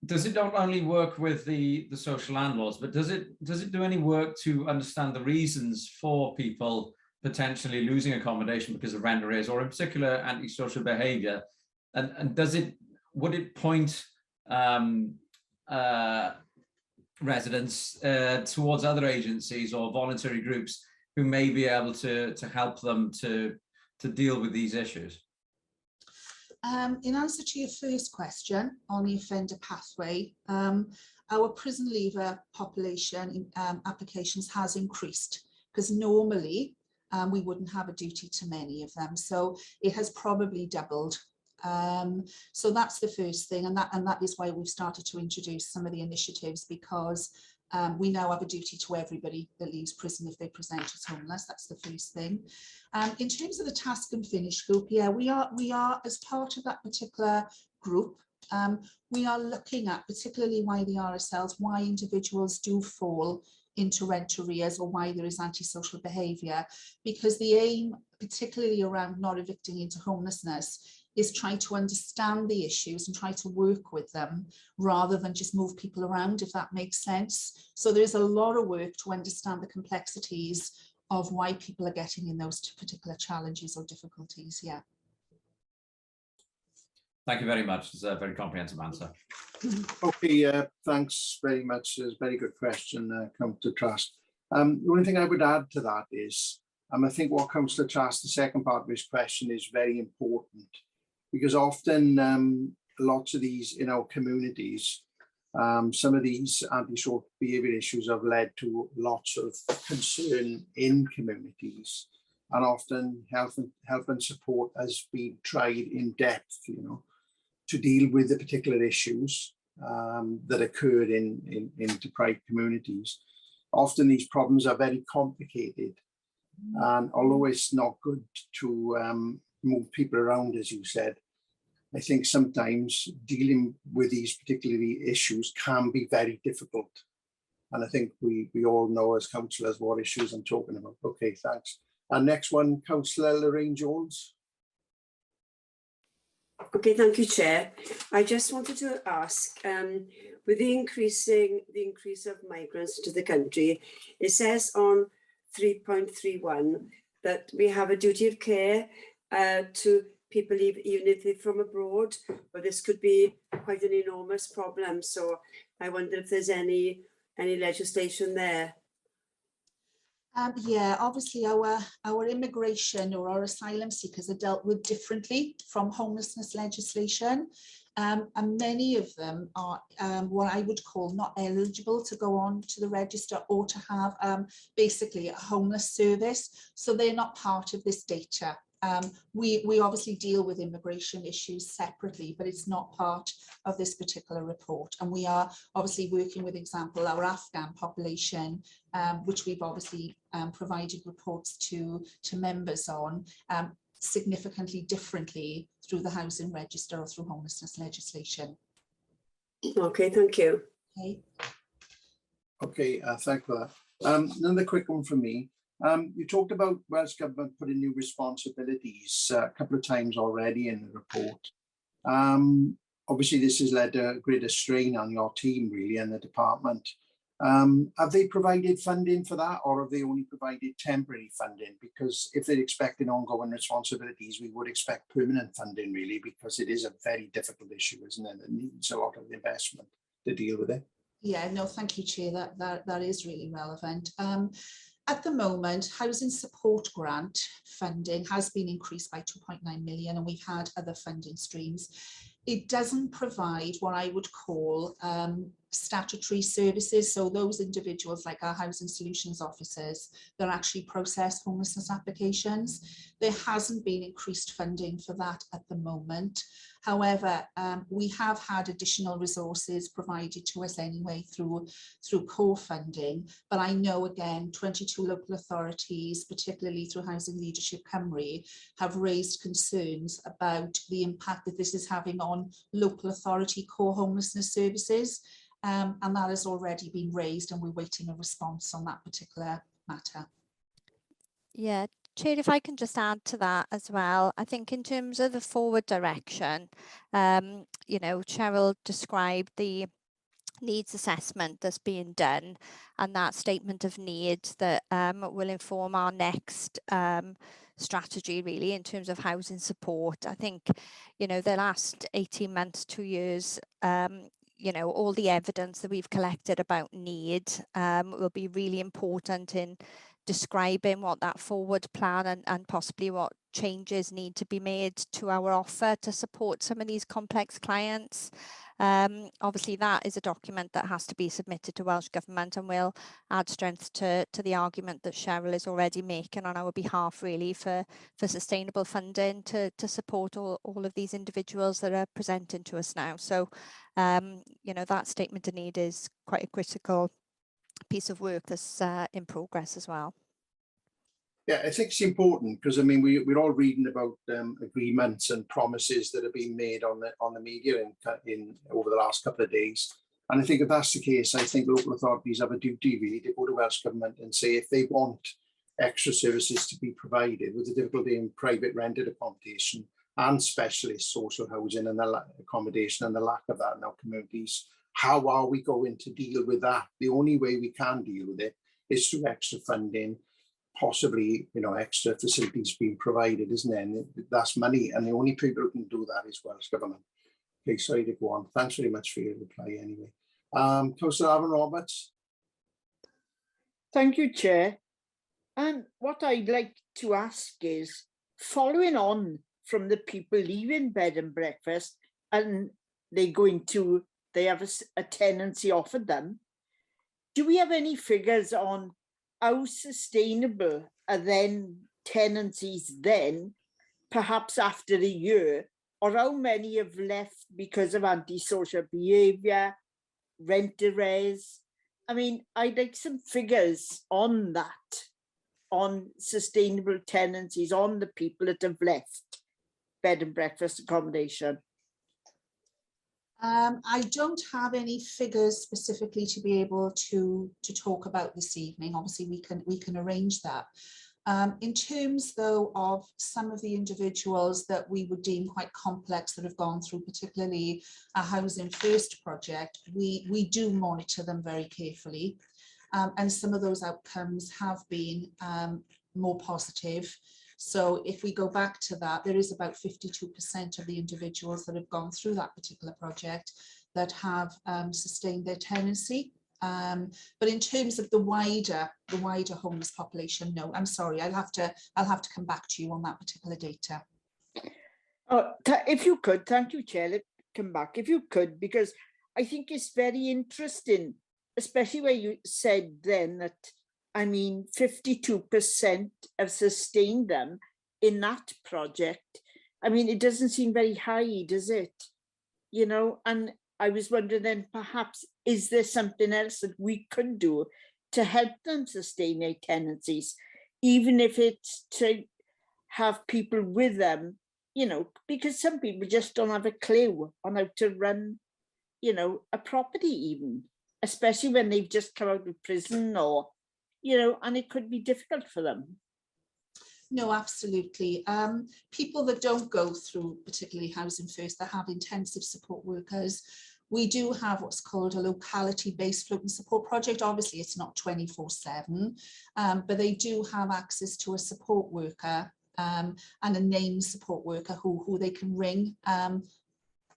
does it not only work with the social landlords, but does it do any work to understand the reasons for people potentially losing accommodation because of rent arrears, or in particular antisocial behaviour? And would it point residents towards other agencies or voluntary groups who may be able to help them to deal with these issues? In answer to your first question on the offender pathway, our prison leaver population in applications has increased, because normally we wouldn't have a duty to many of them. So it has probably doubled. So that's the first thing, and that is why we've started to introduce some of the initiatives, because we now have a duty to everybody that leaves prison if they present as homeless. That's the first thing. In terms of the task and finish group, yeah, we are as part of that particular group, we are looking at, particularly why the RSLs, why individuals do fall into rent arrears or why there is antisocial behaviour, because the aim, particularly around not evicting into homelessness, is trying to understand the issues and try to work with them rather than just move people around, if that makes sense. So there's a lot of work to understand the complexities of why people are getting in those particular challenges or difficulties. Yeah. Thank you very much. It's a very comprehensive answer. Okay, thanks very much. It's a very good question, Councillor Trask. The only thing I would add to that is, I think what Councillor Trask, the second part of his question, is very important, because often lots of these in our communities, some of these antisocial behaviour issues have led to lots of concern in communities, and often help and support has been tried in depth, to deal with the particular issues that occurred in deprived communities. Often these problems are very complicated, and although it's not good to move people around, as you said, I think sometimes dealing with these particularly issues can be very difficult. And I think we all know as councillors what issues I'm talking about. Okay, thanks. And next one, Councillor Lorraine Jones. Okay, thank you, Chair. I just wanted to ask, with the increase of migrants to the country, it says on 3.31 that we have a duty of care to people, even if they're from abroad, but this could be quite an enormous problem. So I wonder if there's any legislation there. Yeah, obviously our immigration or our asylum seekers are dealt with differently from homelessness legislation. And many of them are what I would call not eligible to go on to the register or to have basically a homeless service. So they're not part of this data. We obviously deal with immigration issues separately, but it's not part of this particular report. And we are obviously working with, example, our Afghan population, which we've obviously provided reports to members on significantly differently through the housing register or through homelessness legislation. Okay, thank you. Okay. Okay, thank you for that. Another quick one from me. You talked about Welsh Government putting new responsibilities a couple of times already in the report. obviously this has led to greater strain on your team really and the department. Have they provided funding for that, or have they only provided temporary funding? Because if they're expecting ongoing responsibilities, we would expect permanent funding really, because it is a very difficult issue, isn't it? It needs a lot of investment to deal with it. Yeah, no, thank you, Chair. That is really relevant. At the moment, housing support grant funding has been increased by 2.9 million, and we've had other funding streams. It doesn't provide what I would call statutory services. So those individuals, like our housing solutions officers, that actually process homelessness applications, there hasn't been increased funding for that at the moment. However, we have had additional resources provided to us anyway through core funding. But I know, again, 22 local authorities, particularly through Housing Leadership Cymru, have raised concerns about the impact that this is having on local authority core homelessness services. And that has already been raised, and we're waiting a response on that particular matter. Yeah, Chair, if I can just add to that as well, I think in terms of the forward direction, you know, Cheryl described the needs assessment that's being done, and that statement of need that will inform our next strategy really in terms of housing support. I think, you know, the last 18 months, 2 years, you know, all the evidence that we've collected about need will be really important in describing what that forward plan and possibly what changes need to be made to our offer to support some of these complex clients. Obviously that is a document that has to be submitted to Welsh Government, and will add strength to the argument that Cheryl is already making on our behalf really for sustainable funding to support all of these individuals that are presenting to us now. So you know, that statement of need is quite a critical piece of work that's in progress as well. Yeah, I think it's important because I mean we're all reading about agreements and promises that have been made on the media in over the last couple of days, and I think if that's the case, I think local authorities have a duty really to go to Welsh Government and say if they want extra services to be provided, with the difficulty in private rented accommodation and specialist social housing and the accommodation and the lack of that in our communities, how are we going to deal with that? The only way we can deal with it is through extra funding, possibly, you know, extra facilities being provided, isn't it? And that's money, and the only people who can do that is Welsh Government. Okay, sorry to go on. Thanks very much for your reply anyway. Councillor Arvin Roberts. Thank you, Chair. And what I'd like to ask is, following on from the people leaving bed and breakfast and they have a tenancy offered them, do we have any figures on how sustainable are then tenancies then, perhaps after a year, or how many have left because of antisocial behaviour, rent arrears? I mean, I'd like some figures on that, on sustainable tenancies, on the people that have left bed and breakfast accommodation. I don't have any figures specifically to be able to talk about this evening. Obviously, we can arrange that. In terms, though, of some of the individuals that we would deem quite complex that have gone through, particularly a Housing First project, we do monitor them very carefully, and some of those outcomes have been more positive. So if we go back to that, there is about 52% of the individuals that have gone through that particular project that have sustained their tenancy. But in terms of the wider homeless population, no, I'm sorry, I'll have to come back to you on that particular data. If you could, thank you, Chair. Let's come back if you could, because I think it's very interesting, especially where you said then that, I mean, 52% have sustained them in that project. I mean, it doesn't seem very high, does it? You know, and I was wondering then, perhaps, is there something else that we could do to help them sustain their tenancies, even if it's to have people with them, you know, because some people just don't have a clue on how to run, you know, a property even, especially when they've just come out of prison or, you know, and it could be difficult for them. No, absolutely. People that don't go through particularly Housing First, that have intensive support workers, we do have what's called a locality-based floating support project. Obviously, it's not 24/7, but they do have access to a support worker and a named support worker who they can ring.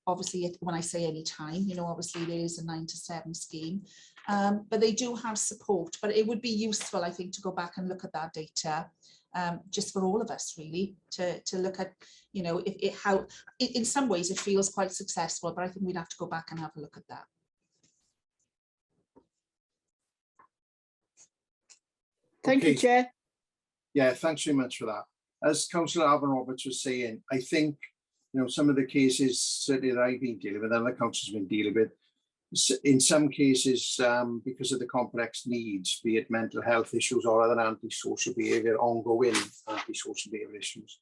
Obviously, when I say any time, you know, obviously there is a 9 to 7 scheme, but they do have support. But it would be useful, I think, to go back and look at that data, just for all of us, really, to look at, you know, how in some ways it feels quite successful, but I think we'd have to go back and have a look at that. Thank you, Okay. Chair. Yeah, thanks very much for that. As Councillor Alban Roberts was saying, I think, you know, some of the cases certainly that I've been dealing with, other councils have been dealing with, in some cases, because of the complex needs, be it mental health issues or other antisocial behaviour, ongoing antisocial behaviour issues,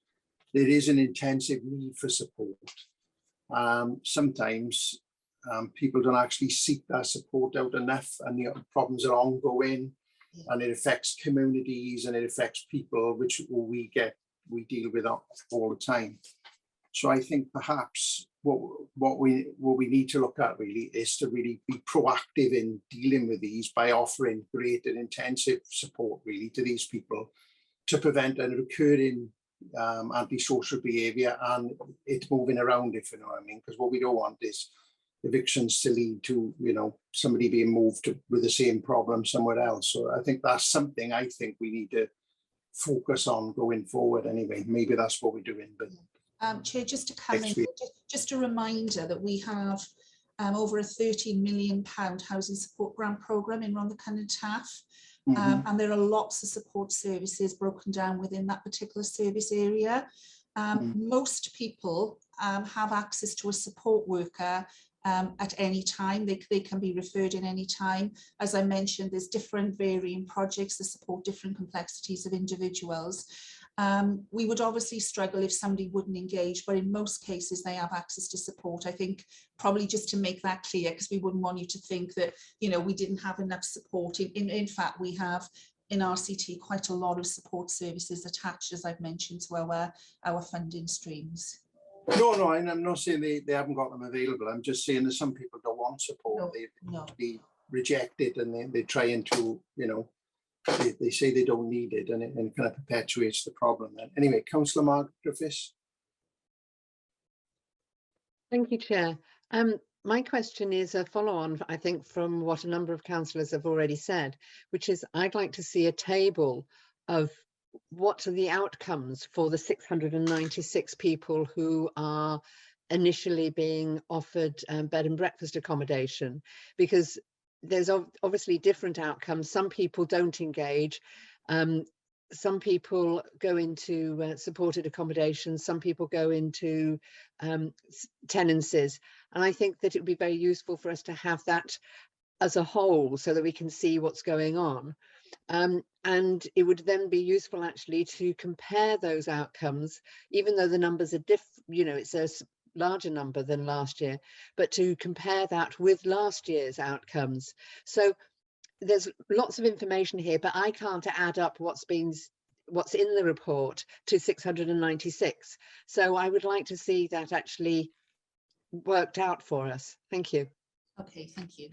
there is an intensive need for support. Sometimes people don't actually seek that support out enough, and the problems are ongoing, and it affects communities and it affects people, which we deal with all the time. So I think perhaps what we need to look at really is to really be proactive in dealing with these by offering great and intensive support really to these people to prevent a recurring antisocial behaviour and it moving around, if you know what I mean. Because what we don't want is evictions to lead to, you know, somebody being moved with the same problem somewhere else. So I think that's something I think we need to focus on going forward anyway. Maybe that's what we're doing, but Chair, just to come in, just a reminder that we have over a £13 million housing support grant programme in Rhondda and Taff, and there are lots of support services broken down within that particular service area. Most people have access to a support worker at any time. They can be referred in any time. As I mentioned, there's different varying projects that support different complexities of individuals. We would obviously struggle if somebody wouldn't engage, but in most cases they have access to support. I think probably just to make that clear, because we wouldn't want you to think that, you know, we didn't have enough support. In fact, we have in RCT quite a lot of support services attached, as I've mentioned, to our funding streams. No, I'm not saying they haven't got them available. I'm just saying that some people don't want support. They reject it, and they're trying to, you know, they say they don't need it, and it kind of perpetuates the problem. Then anyway, Councillor Margaret Griffiths. Thank you, Chair. My question is a follow-on, I think, from what a number of councillors have already said, which is I'd like to see a table of what are the outcomes for the 696 people who are initially being offered bed and breakfast accommodation, because there's obviously different outcomes. Some people don't engage. Some people go into supported accommodation. Some people go into tenancies. And I think that it would be very useful for us to have that as a whole so that we can see what's going on. And it would then be useful actually to compare those outcomes, even though the numbers are different, you know, it's a larger number than last year, but to compare that with last year's outcomes. So there's lots of information here, but I can't add up what's in the report to 696. So I would like to see that actually worked out for us. Thank you. Okay, thank you.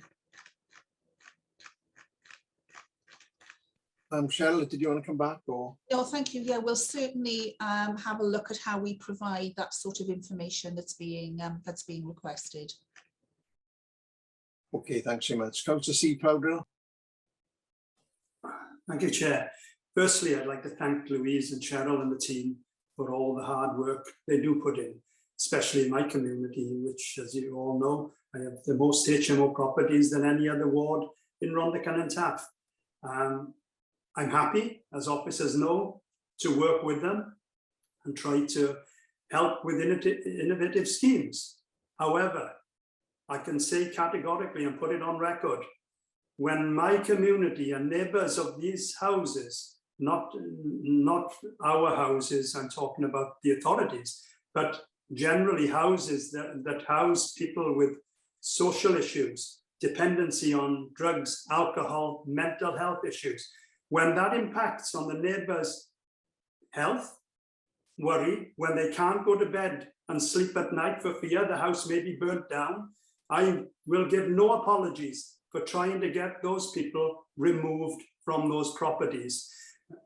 Cheryl, did you want to come back or? No, thank you. Yeah, we'll certainly have a look at how we provide that sort of information that's being requested. Okay, thanks very much. Councillor C. Powdell. Thank you, Chair. Firstly, I'd like to thank Louise and Cheryl and the team for all the hard work they do put in, especially in my community, which, as you all know, I have the most HMO properties than any other ward in Rhondda and Taff. I'm happy, as officers know, to work with them and try to help with innovative schemes. However, I can say categorically and put it on record, when my community and neighbours of these houses, not our houses, I'm talking about the authorities, but generally houses that house people with social issues, dependency on drugs, alcohol, mental health issues, when that impacts on the neighbours' health, worry when they can't go to bed and sleep at night for fear the house may be burnt down. I will give no apologies for trying to get those people removed from those properties.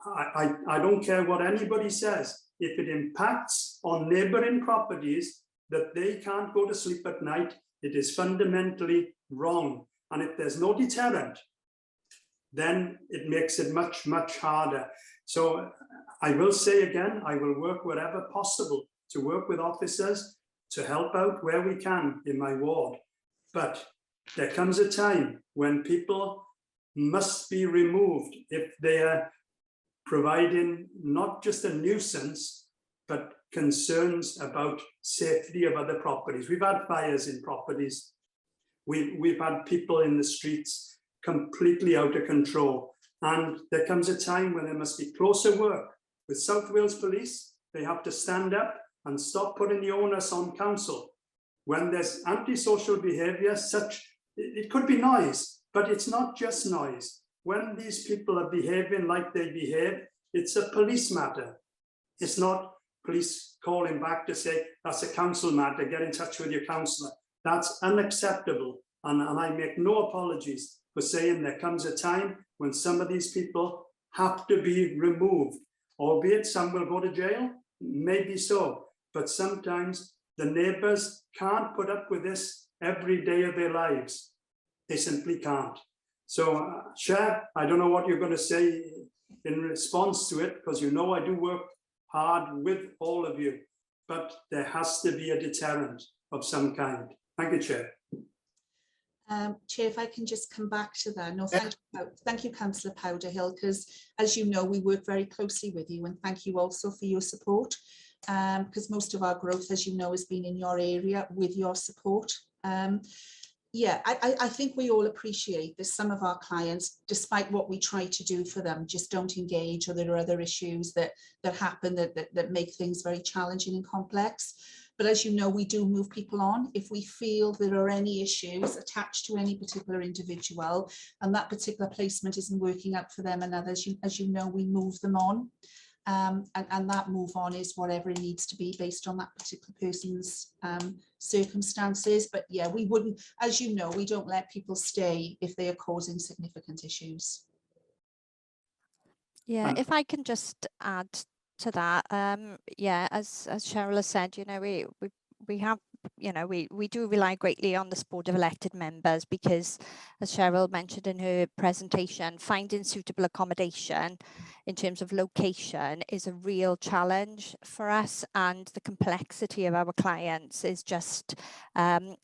I don't care what anybody says. If it impacts on neighbouring properties that they can't go to sleep at night, it is fundamentally wrong. And if there's no deterrent, then it makes it much, much harder. So I will say again, I will work wherever possible to work with officers to help out where we can in my ward. But there comes a time when people must be removed if they are providing not just a nuisance, but concerns about safety of other properties. We've had fires in properties. We've had people in the streets completely out of control. And there comes a time when there must be closer work with South Wales Police. They have to stand up and stop putting the onus on council. When there's antisocial behaviour, it could be noise, but it's not just noise. When these people are behaving like they behave, it's a police matter. It's not police calling back to say, that's a council matter, get in touch with your councillor. That's unacceptable. And I make no apologies for saying there comes a time when some of these people have to be removed, albeit some will go to jail, maybe so. But sometimes the neighbours can't put up with this every day of their lives. They simply can't. So, Chair, I don't know what you're going to say in response to it, because you know I do work hard with all of you, but there has to be a deterrent of some kind. Thank you, Chair. Chair, if I can just come back to that. No, thank you, Councillor Powderhill, because as you know, we work very closely with you, and thank you also for your support, because most of our growth, as you know, has been in your area with your support. Yeah, I think we all appreciate that some of our clients, despite what we try to do for them, just don't engage, or there are other issues that happen that make things very challenging and complex. But as you know, we do move people on if we feel there are any issues attached to any particular individual and that particular placement isn't working out for them and others. As you know, we move them on. And that move on is whatever it needs to be based on that particular person's circumstances. But yeah, we wouldn't, as you know, we don't let people stay if they are causing significant issues. Yeah, if I can just add to that, yeah, as Cheryl has said, you know, we have, you know, we do rely greatly on the support of elected members, because as Cheryl mentioned in her presentation, finding suitable accommodation in terms of location is a real challenge for us, and the complexity of our clients is just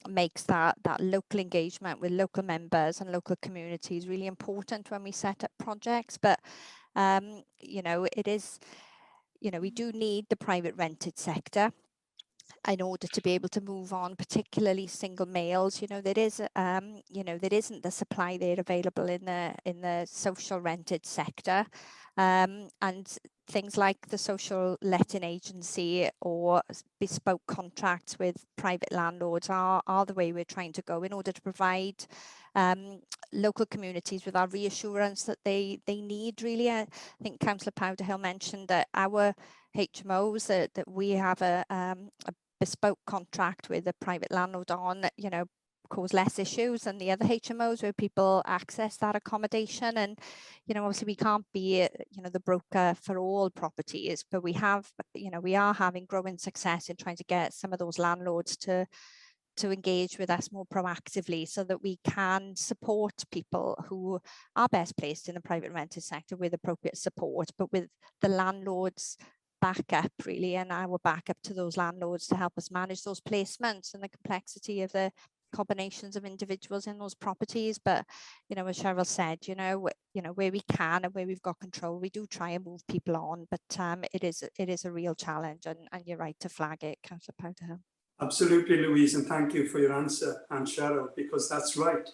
makes that local engagement with local members and local communities really important when we set up projects. But you know, it is, you know, we do need the private rented sector in order to be able to move on, particularly single males. You know, there is, you know, there isn't the supply there available in the social rented sector, and things like the social letting agency or bespoke contracts with private landlords are the way we're trying to go in order to provide local communities with our reassurance that they need, really. I think Councillor Powderhill mentioned that our HMOs, that we have a bespoke contract with a private landlord on, you know, cause less issues than the other HMOs where people access that accommodation. And, you know, obviously we can't be, you know, the broker for all properties, but we have, you know, we are having growing success in trying to get some of those landlords to engage with us more proactively, so that we can support people who are best placed in the private rented sector with appropriate support, but with the landlords backup, really, and our backup to those landlords to help us manage those placements and the complexity of the combinations of individuals in those properties. But, you know, as Cheryl said, you know, where we can and where we've got control, we do try and move people on, but it is a real challenge, and you're right to flag it, Councillor Powderhill. Absolutely, Louise, and thank you for your answer, and Cheryl, because that's right.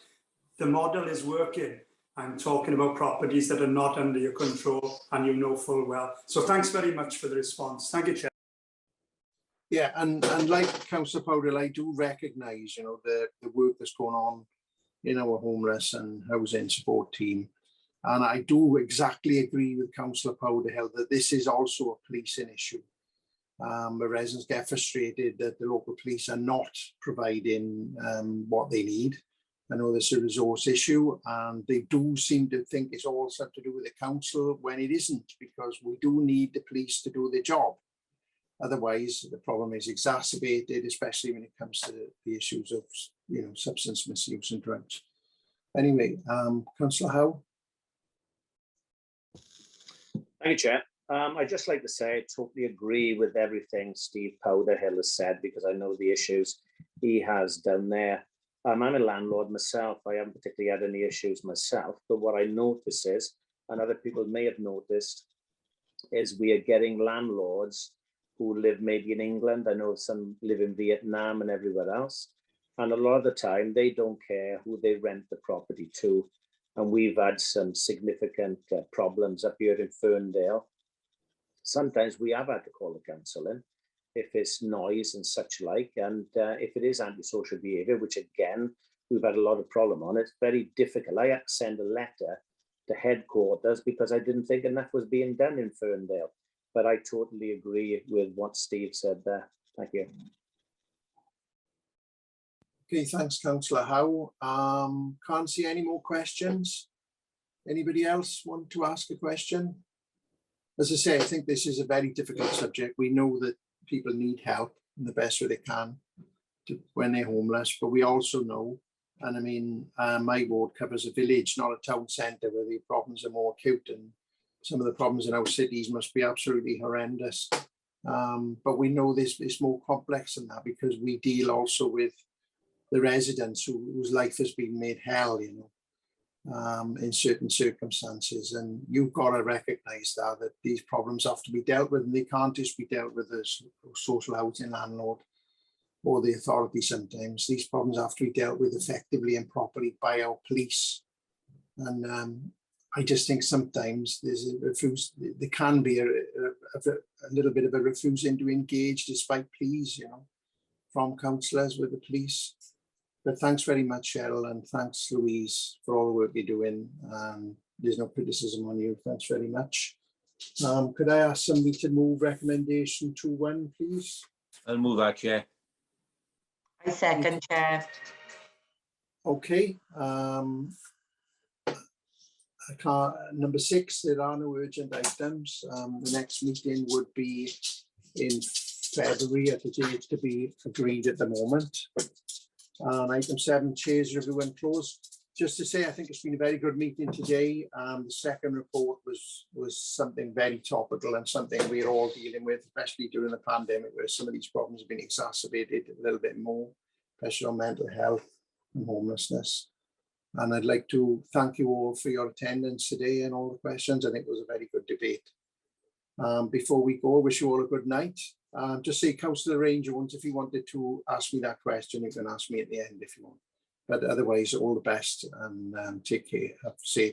The model is working. I'm talking about properties that are not under your control, and you know full well. So thanks very much for the response. Thank you, Chair. Yeah, and like Councillor Powderhill, I do recognise, you know, the work that's going on in our homeless and housing support team. And I do exactly agree with Councillor Powderhill that this is also a policing issue. The residents get frustrated that the local police are not providing what they need. I know there's a resource issue, and they do seem to think it's all something to do with the council when it isn't, because we do need the police to do their job. Otherwise, the problem is exacerbated, especially when it comes to the issues of, you know, substance misuse and drugs. Anyway, Councillor Howe. Thank you, Chair. I'd just like to say I totally agree with everything Steve Powderhill has said, because I know the issues he has down there. I'm a landlord myself. I haven't particularly had any issues myself, but what I notice is, and other people may have noticed, is we are getting landlords who live maybe in England. I know some live in Vietnam and everywhere else. And a lot of the time, they don't care who they rent the property to. And we've had some significant problems up here in Ferndale. Sometimes we have had to call the council in if it's noise and such like, and if it is antisocial behaviour, which again, we've had a lot of problem on. It's very difficult. I had to send a letter to headquarters because I didn't think enough was being done in Ferndale. But I totally agree with what Steve said there. Thank you. Okay, thanks, Councillor Howe. Can't see any more questions. Anybody else want to ask a question? As I say, I think this is a very difficult subject. We know that people need help in the best way they can when they're homeless, but we also know, and I mean, my ward covers a village, not a town centre, where the problems are more acute, and some of the problems in our cities must be absolutely horrendous. But we know this is more complex than that, because we deal also with the residents whose life has been made hell, you know, in certain circumstances. And you've got to recognise that these problems have to be dealt with, and they can't just be dealt with as social housing landlord or the authority. Sometimes these problems have to be dealt with effectively and properly by our police. And I just think sometimes there can be a little bit of a refusing to engage despite pleas, you know, from councillors with the police. But thanks very much, Cheryl, and thanks, Louise, for all the work you're doing. There's no criticism on you. Thanks very much. Could I ask somebody to move recommendation 2.1, please? I'll move that, Chair. I second, Chair. Okay. Number 6, there are no urgent items. The next meeting would be in February at the date to be agreed at the moment. Item 7, Chairs Review and Close. Just to say, I think it's been a very good meeting today. The second report was something very topical and something we're all dealing with, especially during the pandemic, where some of these problems have been exacerbated a little bit more, especially on mental health and homelessness. And I'd like to thank you all for your attendance today and all the questions. I think it was a very good debate. Before we go, I wish you all a good night. Just say, Councillor Ranger, if you wanted to ask me that question, you can ask me at the end if you want. But otherwise, all the best, and take care. Have a safe